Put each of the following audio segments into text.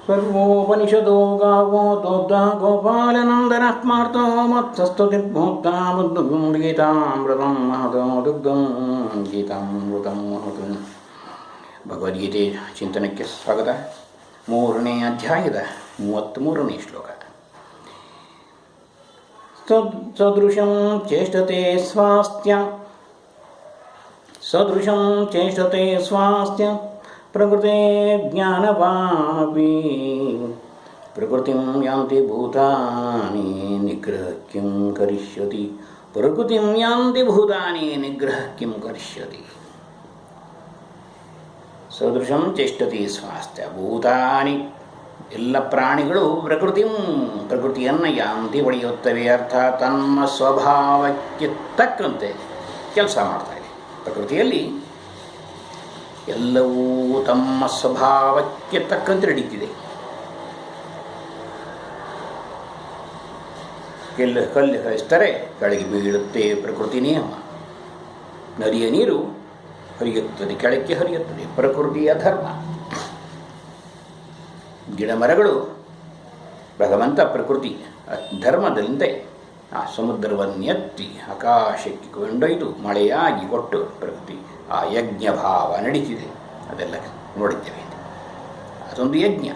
ಸರ್ವೋಪನಿಷದೋ ಗಾವೋ ದೋಗ್ಧ ಗೋಪಾಲನಂದನ ಸ್ಮಾರ್ತೋ ಮತ್ಸಸ್ತುತಿರ್ಭೋಕ್ತಾ ಗೀತಾಮೃತಂ ಮಹತೋ ದುಗ್ಧಂ ಗೀತಾಮೃತಂ ಮಹತು. ಭಗವದ್ಗೀತೆ ಚಿಂತನಕ್ಕೆ ಸ್ವಾಗತ. 3ನೇ ಅಧ್ಯಾಯದ 33ನೇ ಶ್ಲೋಕ. ಸದೃಶಂ ಚೇಷ್ಟತೆ ಸ್ವಾಸ್ಥ್ಯ ಸದೃಶಂ ಚೇಷ್ಟತೆ ಸ್ವಾಸ್ಥ್ಯ ಪ್ರಕೃತೆ ಜ್ಞಾನವಾನಪಿ ಪ್ರಕೃತಿಂ ಯಾಂತಿ ಭೂತಾನಿ ನಿಗ್ರಹ ಕಿಂ ಕರಿಷ್ಯತಿ ಪ್ರಕೃತಿಂ ಯಾಂತಿ ಭೂತಾನಿ ನಿಗ್ರಹ ಕಿಂ ಕರಿಷ್ಯತಿ. ಸದೃಶಂ ಚೇಷ್ಟತಿ ಸ್ವಾಸ್ಥ್ಯ ಭೂತಾನಿ ಎಲ್ಲ ಪ್ರಾಣಿಗಳು ಪ್ರಕೃತಿಯನ್ನು ಯಾಂತಿ ಒಡೆಯುತ್ತವೆ. ಅರ್ಥಾತ್ ತಮ್ಮ ಸ್ವಭಾವಕ್ಕೆ ತಕ್ಕಂತೆ ಕೆಲಸ ಮಾಡ್ತಾರೆ. ಪ್ರಕೃತಿಯಲ್ಲಿ ಎಲ್ಲವೂ ತಮ್ಮ ಸ್ವಭಾವಕ್ಕೆ ತಕ್ಕಂತೆ ನಡೀತಿದೆ. ಕಲ್ಲು ಹರಿಸ್ತಾರೆ, ಕೆಳಗೆ ಬೀಳುತ್ತೆ, ಪ್ರಕೃತಿ ನಿಯಮ. ನದಿಯ ನೀರು ಹರಿಯುತ್ತದೆ, ಕೆಳಕ್ಕೆ ಹರಿಯುತ್ತದೆ, ಪ್ರಕೃತಿಯ ಧರ್ಮ. ಗಿಡ ಮರಗಳು ಭಗವಂತ ಪ್ರಕೃತಿ ಧರ್ಮದಂತೆ ಆ ಸಮುದ್ರವನ್ನು ಎತ್ತಿ ಆಕಾಶಕ್ಕೆ ಕೊಂಡೊಯ್ದು ಮಳೆಯಾಗಿ ಕೊಟ್ಟು ಪ್ರಕೃತಿ ಆ ಯಜ್ಞ ಭಾವ ನಡೀತಿದೆ. ಅದೆಲ್ಲ ನೋಡಿದ್ದೇವೆ. ಅದೊಂದು ಯಜ್ಞ,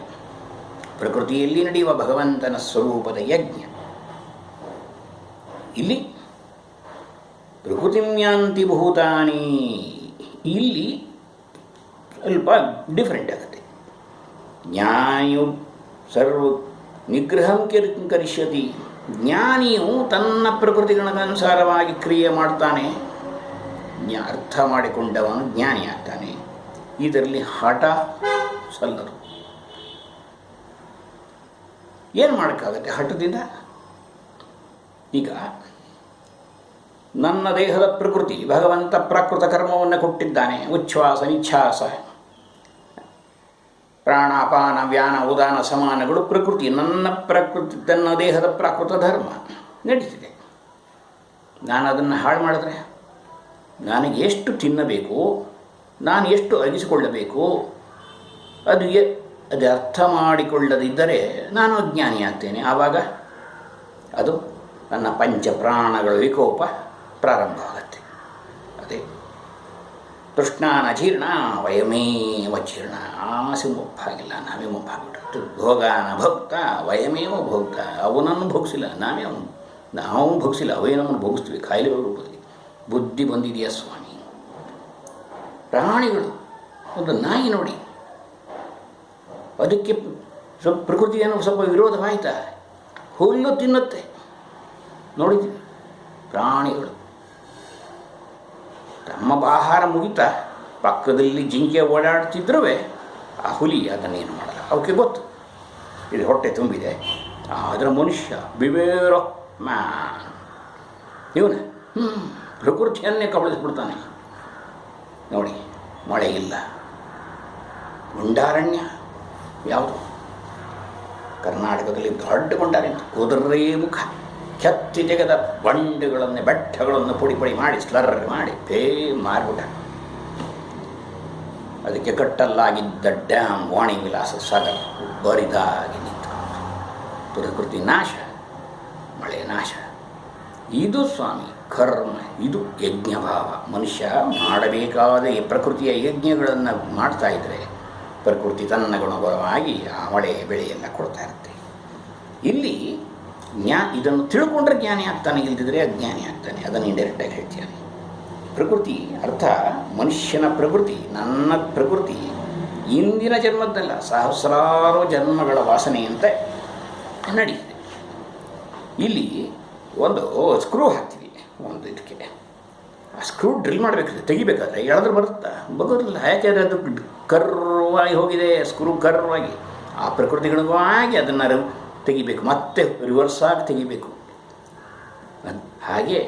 ಪ್ರಕೃತಿಯಲ್ಲಿ ನಡೆಯುವ ಭಗವಂತನ ಸ್ವರೂಪದ ಯಜ್ಞ. ಇಲ್ಲಿ ಪ್ರಕೃತಿಮ್ಯಾಂತಿ ಭೂತಾನಿ, ಇಲ್ಲಿ ಸ್ವಲ್ಪ ಡಿಫ್ರೆಂಟ್ ಆಗುತ್ತೆ. ಜ್ಞಾನಿಯು ಸರ್ವ ನಿಗ್ರಹಂ ಕರಿಷ್ಯತಿ. ಜ್ಞಾನಿಯು ತನ್ನ ಪ್ರಕೃತಿಗಣಕ್ಕನುಸಾರವಾಗಿ ಕ್ರಿಯೆ ಮಾಡ್ತಾನೆ. ಅರ್ಥ ಮಾಡಿಕೊಂಡವನು ಜ್ಞಾನಿ ಆಗ್ತಾನೆ. ಇದರಲ್ಲಿ ಹಠ ಸಲ್ಲದು. ಏನು ಮಾಡೋಕ್ಕಾಗತ್ತೆ ಹಠದಿಂದ? ಈಗ ನನ್ನ ದೇಹದ ಪ್ರಕೃತಿ ಭಗವಂತ ಪ್ರಾಕೃತ ಕರ್ಮವನ್ನು ಕೊಟ್ಟಿದ್ದಾನೆ. ಉಚ್ಛ್ವಾಸ ನಿಚ್ಛ್ವಾಸ ಪ್ರಾಣಾಪಾನ ವ್ಯಾನ ಉದಾನ ಸಮಾನಗಳು ಪ್ರಕೃತಿ. ನನ್ನ ದೇಹದ ಪ್ರಾಕೃತ ಧರ್ಮ ನಡೀತಿದೆ. ನಾನು ಅದನ್ನು ಹಾಳು ಮಾಡಿದ್ರೆ, ನನಗೆ ಎಷ್ಟು ತಿನ್ನಬೇಕು, ನಾನು ಎಷ್ಟು ಅರಿಸಿಕೊಳ್ಳಬೇಕು, ಅದು ಅರ್ಥ ಮಾಡಿಕೊಳ್ಳದಿದ್ದರೆ ನಾನು ಅಜ್ಞಾನಿ ಆಗ್ತೇನೆ. ಆವಾಗ ಅದು ನನ್ನ ಪಂಚಪ್ರಾಣಗಳ ವಿಕೋಪ ಪ್ರಾರಂಭ ಆಗುತ್ತೆ. ಅದೇ ತೃಷ್ಣಾನ ಜೀರ್ಣ ವಯಮೇವ ಜೀರ್ಣ. ಆಸೆ ಮುಪ್ಪಾಗಿಲ್ಲ, ನಾವೇ ಮುಪ್ಪಾಗಿಬಿಟ್ಟು. ಭೋಗಾನ ಭೋಕ್ತ ವಯಮೇವ ಭೋಕ್ತ. ಅವನನ್ನು ಭೋಗಿಸಿಲ್ಲ, ನಾವು ಭೋಗಿಸಿಲ್ಲ, ಅವೇ ನಮ್ಮನ್ನು ಭೋಗಿಸ್ತೀವಿ ಕಾಯಿಲೆಗಳ ರೂಪದಲ್ಲಿ. ಬುದ್ಧಿ ಬಂದಿದೆಯಾ ಸ್ವಾಮಿ? ಪ್ರಾಣಿಗಳು, ಒಂದು ನಾಯಿ ನೋಡಿ, ಅದಕ್ಕೆ ಸ್ವಲ್ಪ ಪ್ರಕೃತಿಯನ್ನು ಸ್ವಲ್ಪ ವಿರೋಧವಾಯಿತಾ? ಹುಲ್ಲು ತಿನ್ನುತ್ತೆ, ನೋಡಿದ್ದೀವಿ. ಪ್ರಾಣಿಗಳು ತಮ್ಮ ಆಹಾರ ಮುಗಿತಾ ಪಕ್ಕದಲ್ಲಿ ಜಿಂಕೆ ಓಡಾಡ್ತಿದ್ರೂ ಆ ಹುಲಿ ಅದನ್ನೇನು ಮಾಡಲ್ಲ. ಅವಕ್ಕೆ ಗೊತ್ತು ಇದು ಹೊಟ್ಟೆ ತುಂಬಿದೆ. ಆದರೆ ಮನುಷ್ಯ ಬಿಬೇರೋ ಇವನ ಪ್ರಕೃತಿಯನ್ನೇ ಕಬಳಿಸ್ಬಿಡ್ತಾನೆ. ನೋಡಿ, ಮಳೆ ಇಲ್ಲ, ಗುಂಡಾರಣ್ಯ ಯಾವುದು? ಕರ್ನಾಟಕದಲ್ಲಿ ದೊಡ್ಡ ಗುಂಡಾರಣ್ಯ, ಕುದುರೆ ಮುಖ, ಕೆತ್ತಿ ತೆಗೆದ ಬಂಡೆಗಳನ್ನು ಬೆಟ್ಟಗಳನ್ನು ಪುಡಿ ಮಾಡಿ ಸ್ಲರ್ ಮಾಡಿ ಮಾರ್ಬಿಟ್ಟ. ಅದಕ್ಕೆ ಕಟ್ಟಲಾಗಿದ್ದ ಡ್ಯಾಮ್ ವಾಣಿ ವಿಲಾಸ ಸಾಗರ ಬರಿದಾಗಿ ನಿಂತ್ಕೊಂಡು. ಪ್ರಕೃತಿ ನಾಶ, ಮಳೆ ನಾಶ. ಇದು ಸ್ವಾಮಿ ಕರ್ಮ, ಇದು ಯಜ್ಞಭಾವ. ಮನುಷ್ಯ ಮಾಡಬೇಕಾದ ಈ ಪ್ರಕೃತಿಯ ಯಜ್ಞಗಳನ್ನು ಮಾಡ್ತಾ ಇದ್ದರೆ ಪ್ರಕೃತಿ ತನ್ನ ಗುಣವಾಗಿ ಆ ಮಳೆ ಬೆಳೆಯೆಲ್ಲ ಕೊಡ್ತಾ ಇರುತ್ತೆ. ಇಲ್ಲಿ ಇದನ್ನು ತಿಳ್ಕೊಂಡ್ರೆ ಜ್ಞಾನಿ ಆಗ್ತಾನೆ, ಇಲ್ದಿದ್ರೆ ಅಜ್ಞಾನಿ ಆಗ್ತಾನೆ. ಅದನ್ನು ಇಂಡೈರೆಕ್ಟಾಗಿ ಹೇಳ್ತಾನೆ. ಪ್ರಕೃತಿ ಅರ್ಥ ಮನುಷ್ಯನ ಪ್ರಕೃತಿ, ನನ್ನ ಪ್ರಕೃತಿ ಇಂದಿನ ಜನ್ಮದ್ದಲ್ಲ, ಸಹಸ್ರಾರು ಜನ್ಮಗಳ ವಾಸನೆಯಂತೆ ನಡೆಯುತ್ತೆ. ಇಲ್ಲಿ ಒಂದು ಸ್ಕ್ರೂ ಹಾಕ್ತೀವಿ ಒಂದು ಇದಕ್ಕೆ, ಆ ಸ್ಕ್ರೂ ಡ್ರಿಲ್ ಮಾಡಬೇಕಾದ್ರೆ ತೆಗಿಬೇಕಾದ್ರೆ ಎಳೆದ್ರೆ ಬರುತ್ತಾ? ಬರೋದಿಲ್ಲ. ಯಾಕೆಂದರೆ ಅದು ಕರ್ವಾಗಿ ಹೋಗಿದೆ, ಸ್ಕ್ರೂ ಕರ್ವಾಗಿ. ಆ ಪ್ರಕೃತಿಗಳಿಗಾಗಿ ಅದನ್ನು ತೆಗಿಬೇಕು, ಮತ್ತೆ ರಿವರ್ಸಾಗಿ ತೆಗಿಬೇಕು. ಹಾಗೆ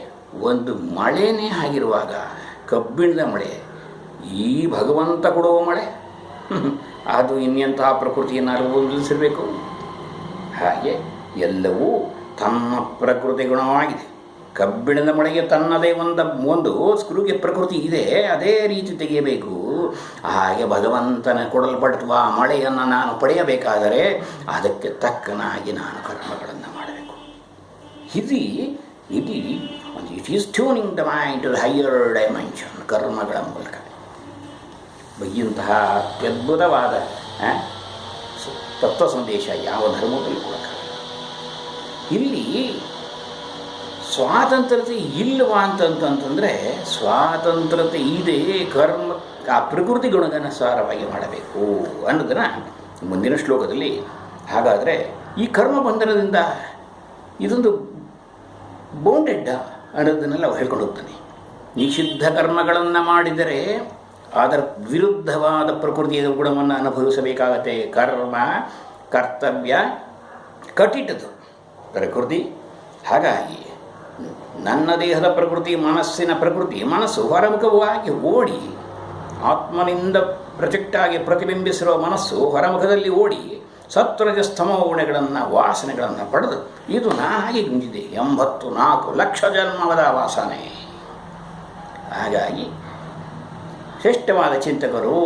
ಒಂದು ಮಳೆನೇ ಆಗಿರುವಾಗ, ಕಬ್ಬಿಣದ ಮಳೆ, ಈ ಭಗವಂತ ಕೊಡುವ ಮಳೆ, ಅದು ಇನ್ನೆಂತಹ ಪ್ರಕೃತಿಯನ್ನು ಅನುಭವಿಸಿರಬೇಕು. ಹಾಗೆ ಎಲ್ಲವೂ ತನ್ನ ಪ್ರಕೃತಿ ಗುಣವಾಗಿದೆ. ಕಬ್ಬಿಣದ ಮಳೆಗೆ ತನ್ನದೇ ಒಂದು ಸ್ಕ್ರೂಗೆ ಪ್ರಕೃತಿ ಇದೆ, ಅದೇ ರೀತಿ ತೆಗೆಯಬೇಕು. ಹಾಗೆ ಭಗವಂತನ ಕೊಡಲ್ಪಡುವ ಮಳೆಯನ್ನು ನಾನು ಪಡೆಯಬೇಕಾದರೆ ಅದಕ್ಕೆ ತಕ್ಕನಾಗಿ ನಾನು ಕರ್ಮಗಳನ್ನು ಮಾಡಬೇಕು. ಇದು it is tuning the mind to the higher dimension. ಕರ್ಮಗಳ ಮೂಲಕ ಇಂತಹ ಅತ್ಯದ್ಭುತವಾದ ತತ್ವ ಸಂದೇಶ ಯಾವ ಧರ್ಮದಲ್ಲೂ ಕೂಡ ಇಲ್ಲಿ ಸ್ವಾತಂತ್ರ್ಯತೆ ಇಲ್ಲವಾ ಅಂತಂತಂದರೆ ಸ್ವಾತಂತ್ರ್ಯತೆ ಇದೆ, ಕರ್ಮ ಆ ಪ್ರಕೃತಿ ಗುಣಗನುಸಾರವಾಗಿ ಮಾಡಬೇಕು ಅನ್ನೋದನ್ನು ಮುಂದಿನ ಶ್ಲೋಕದಲ್ಲಿ. ಹಾಗಾದರೆ ಈ ಕರ್ಮ ಬಂಧನದಿಂದ ಇದೊಂದು ಬೌಂಡೆಡ್ ಅನ್ನೋದನ್ನೆಲ್ಲ ಹೇಳ್ಕೊಂಡು ಹೋಗ್ತಾನೆ. ನಿಷಿದ್ಧ ಕರ್ಮಗಳನ್ನು ಮಾಡಿದರೆ ಅದರ ವಿರುದ್ಧವಾದ ಪ್ರಕೃತಿಯ ಗುಣವನ್ನು ಅನುಭವಿಸಬೇಕಾಗತ್ತೆ. ಕರ್ಮ ಕರ್ತವ್ಯ ಕಟ್ಟಿಟ್ಟದು ಪ್ರಕೃತಿ. ಹಾಗಾಗಿ ನನ್ನ ದೇಹದ ಪ್ರಕೃತಿ, ಮನಸ್ಸಿನ ಪ್ರಕೃತಿ, ಮನಸ್ಸು ಹೊರಮುಖವಾಗಿ ಓಡಿ ಆತ್ಮನಿಂದ ಪ್ರೊಜೆಕ್ಟಾಗಿ ಪ್ರತಿಬಿಂಬಿಸಿರುವ ಮನಸ್ಸು ಹೊರಮುಖದಲ್ಲಿ ಓಡಿ ಸತ್ವರಜಸ್ತಮೋ ಗುಣಗಳನ್ನು ವಾಸನೆಗಳನ್ನು ಪಡೆದು ಇದು ನಾನಾಗಿ ಗುಂಜಿದೆ 84 ಲಕ್ಷ ಜನ್ಮದ ವಾಸನೆ. ಹಾಗಾಗಿ ಶ್ರೇಷ್ಠವಾದ ಚಿಂತಕರು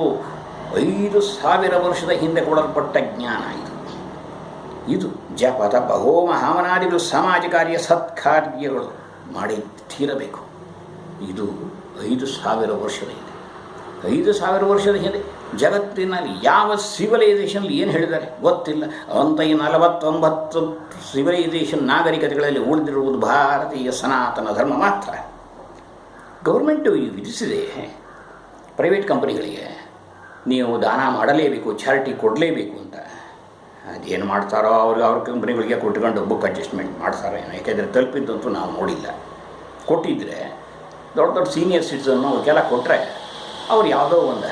5,000 ವರ್ಷದ ಹಿಂದೆ ಕೊಡಲ್ಪಟ್ಟ ಜ್ಞಾನ ಇದು ಜಪ ತಪ ಹೋಮ ಹವನಾದಿಗಳು ಸಮಾಜ ಕಾರ್ಯ ಸತ್ಕಾರ್ಯಗಳು ಮಾಡಿ ತೀರಬೇಕು. ಇದು 5,000 ವರ್ಷದ ಹಿಂದೆ. 5,000 ವರ್ಷದ ಹಿಂದೆ ಜಗತ್ತಿನಲ್ಲಿ ಯಾವ ಸಿವಿಲೈಸೇಷನ್ಲಿ ಏನು ಹೇಳಿದ್ದಾರೆ ಗೊತ್ತಿಲ್ಲ. ಅಂತ ಈ 49 ಸಿವಿಲೈಸೇಷನ್ ನಾಗರಿಕತೆಗಳಲ್ಲಿ ಉಳಿದಿರುವುದು ಭಾರತೀಯ ಸನಾತನ ಧರ್ಮ ಮಾತ್ರ. ಗೌರ್ಮೆಂಟು ವಿಧಿಸಿದೆ ಪ್ರೈವೇಟ್ ಕಂಪನಿಗಳಿಗೆ ನೀವು ದಾನ ಮಾಡಲೇಬೇಕು, ಚಾರಿಟಿ ಕೊಡಲೇಬೇಕು ಅಂತ. ಅದೇನು ಮಾಡ್ತಾರೋ ಅವ್ರ ಕಂಪ್ನಿಗಳಿಗೆ ಕೊಟ್ಕೊಂಡು ಬುಕ್ ಅಡ್ಜಸ್ಟ್ಮೆಂಟ್ ಮಾಡ್ತಾರೋ ಏನೋ. ಯಾಕೆಂದರೆ ತಲುಪಿದ್ದಂತೂ ನಾವು ನೋಡಿಲ್ಲ. ಕೊಟ್ಟಿದ್ದರೆ ದೊಡ್ಡ ದೊಡ್ಡ ಸೀನಿಯರ್ ಸಿಟಿಸನ್ನು ಅವಕ್ಕೆಲ್ಲ ಕೊಟ್ಟರೆ ಅವ್ರು ಯಾವುದೋ ಒಂದು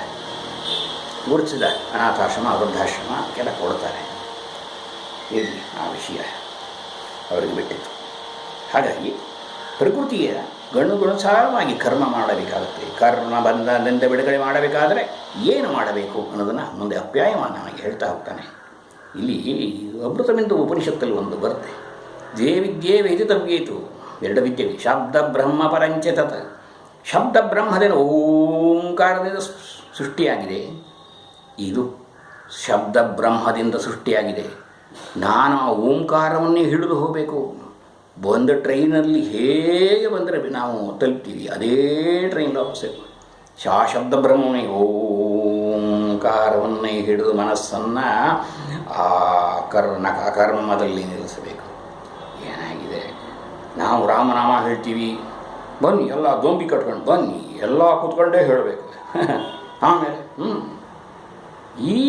ಗುರುತಿಸಿದ ಅನಾಥಾಶ್ರಮ ವೃದ್ಧಾಶ್ರಮ ಅದಕ್ಕೆಲ್ಲ ಕೊಡ್ತಾರೆ. ಇರಲಿ, ಆ ವಿಷಯ ಅವರಿಗೆ ಬಿಟ್ಟಿತ್ತು. ಹಾಗಾಗಿ ಪ್ರಕೃತಿಯ ಗುಣಸಾರವಾಗಿ ಕರ್ಮ ಮಾಡಬೇಕಾಗುತ್ತೆ. ಕರ್ಮ ಬಂಧನದಿಂದ ಬಿಡುಗಡೆ ಮಾಡಬೇಕಾದರೆ ಏನು ಮಾಡಬೇಕು ಅನ್ನೋದನ್ನು ಮುಂದೆ ಅಪ್ಯಾಯಮಾನವಾಗಿ ಹೇಳ್ತಾ ಹೋಗ್ತಾನೆ. ಇಲ್ಲಿ ಅಮೃತವೆಂದು ಉಪನಿಷತ್ತಲ್ಲಿ ಒಂದು ಬರುತ್ತೆ. ವಿದ್ಯೆ ವೇದಿತವ್ಯೇತು. 2 ವಿದ್ಯೆಗಳು. ಶಬ್ದ ಬ್ರಹ್ಮ ಪರಂಚತತ್. ಶಬ್ದ ಬ್ರಹ್ಮದಿಂದ ಓಂಕಾರದಿಂದ ಸೃಷ್ಟಿಯಾಗಿದೆ. ಇದು ಶಬ್ದ ಬ್ರಹ್ಮದಿಂದ ಸೃಷ್ಟಿಯಾಗಿದೆ. ನಾನು ಆ ಓಂಕಾರವನ್ನೇ ಹಿಡಿದು ಹೋಗಬೇಕು. ಒಂದು ಟ್ರೈನಲ್ಲಿ ಹೇಗೆ ಬಂದರೆ ನಾವು ತಲುಪ್ತೀವಿ ಅದೇ ಟ್ರೈನ್ ಹೋಗಬೇಕು. ಶಬ್ದ ಬ್ರಹ್ಮನೇ ಓಂಕಾರವನ್ನೇ ಹಿಡಿದು ಮನಸ್ಸನ್ನು ಆ ಕರ್ಮದಲ್ಲಿ ನಿಲ್ಲಿಸಬೇಕು. ಏನಾಗಿದೆ, ನಾವು ರಾಮನಾಮ ಹೇಳ್ತೀವಿ, ಬನ್ನಿ ಎಲ್ಲ ದೊಂಬಿ ಕಟ್ಕೊಂಡು ಬನ್ನಿ ಎಲ್ಲ ಕೂತ್ಕೊಂಡೇ ಹೇಳಬೇಕು. ಆಮೇಲೆ ಈ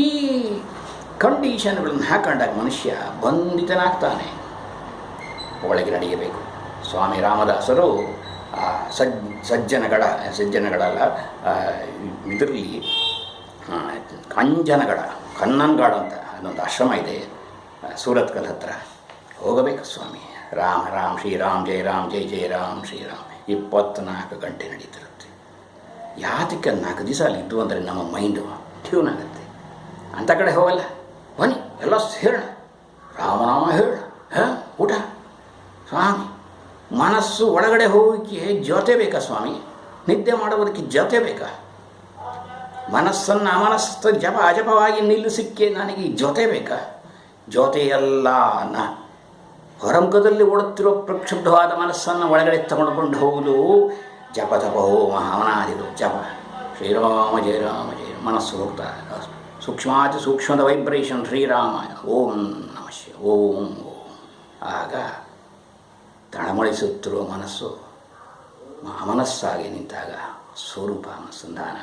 ಕಂಡೀಷನ್ಗಳನ್ನು ಹಾಕೊಂಡಾಗ ಮನುಷ್ಯ ಬಂಧಿತನಾಗ್ತಾನೆ. ಒಳಗೆ ನಡೆಯಬೇಕು. ಸ್ವಾಮಿ ರಾಮದಾಸರು ಸಜ್ಜನಗಳಲ್ಲ ಇದರಲ್ಲಿ ಕನ್ನನ್ಗಾಡು ಅಂತ ಅದೊಂದು ಆಶ್ರಮ ಇದೆ ಸೂರತ್ಕಲ್ ಹತ್ರ. ಹೋಗಬೇಕು ಸ್ವಾಮಿ. ರಾಮ್ ಶ್ರೀರಾಮ್ ಜಯ ರಾಮ್ ಜಯ ಜಯ ರಾಮ್ ಶ್ರೀರಾಮ್ 24 ಗಂಟೆ ನಡೀತಿರುತ್ತೆ. ಯಾತಕ್ಕೆ 4 ದಿವಸ ಅಲ್ಲಿ ಇದ್ದು ಅಂದರೆ ನಮ್ಮ ಮೈಂಡು ಟ್ಯೂನ್ ಆಗುತ್ತೆ. ಅಂಥ ಕಡೆ ಹೋಗಲ್ಲ. ಬನ್ನಿ ಎಲ್ಲ ಸೇರೋಣ, ರಾಮನಾಮ ಹೇಳ, ಊಟ. ಸ್ವಾಮಿ ಮನಸ್ಸು ಒಳಗಡೆ ಹೋಗೋಕ್ಕೆ ಜೊತೆ ಬೇಕಾ ಸ್ವಾಮಿ? ನಿದ್ದೆ ಮಾಡುವುದಕ್ಕೆ ಜೊತೆ ಬೇಕಾ? ಮನಸ್ಸನ್ನು ಅಮನಸ್ಸು ಜಪ ಅಜಪವಾಗಿ ನಿಲ್ಲಿಸಕ್ಕೆ ನನಗೆ ಜೊತೆ ಬೇಕಾ? ಜೊತೆಯಲ್ಲ. ಹೊರಮುಖದಲ್ಲಿ ಓಡುತ್ತಿರೋ ಪ್ರಕ್ಷುಬ್ಧವಾದ ಮನಸ್ಸನ್ನು ಒಳಗಡೆ ತಗೊಂಡುಕೊಂಡು ಹೋಗುವುದು ಜಪ ತಪ ಹೋಮ ಹವನಾದಿಗಳು. ಜಪ ಶ್ರೀರಾಮ ಜಯ ರಾಮ ಜಯ ಮನಸ್ಸು ಹೋಗ್ತಾ ಸೂಕ್ಷ್ಮಾತಿ ಸೂಕ್ಷ್ಮದ ವೈಬ್ರೇಷನ್ ಶ್ರೀರಾಮ ಓಂ ನಮಃ ಶಿವಾಯ ಓಂ ಓಂ. ಆಗ ತಳಮಳಿಸುತ್ತಿರುವ ಮನಸ್ಸು ಅಮನಸ್ಸಾಗಿ ನಿಂತಾಗ ಸ್ವರೂಪ ಅನುಸಂಧಾನ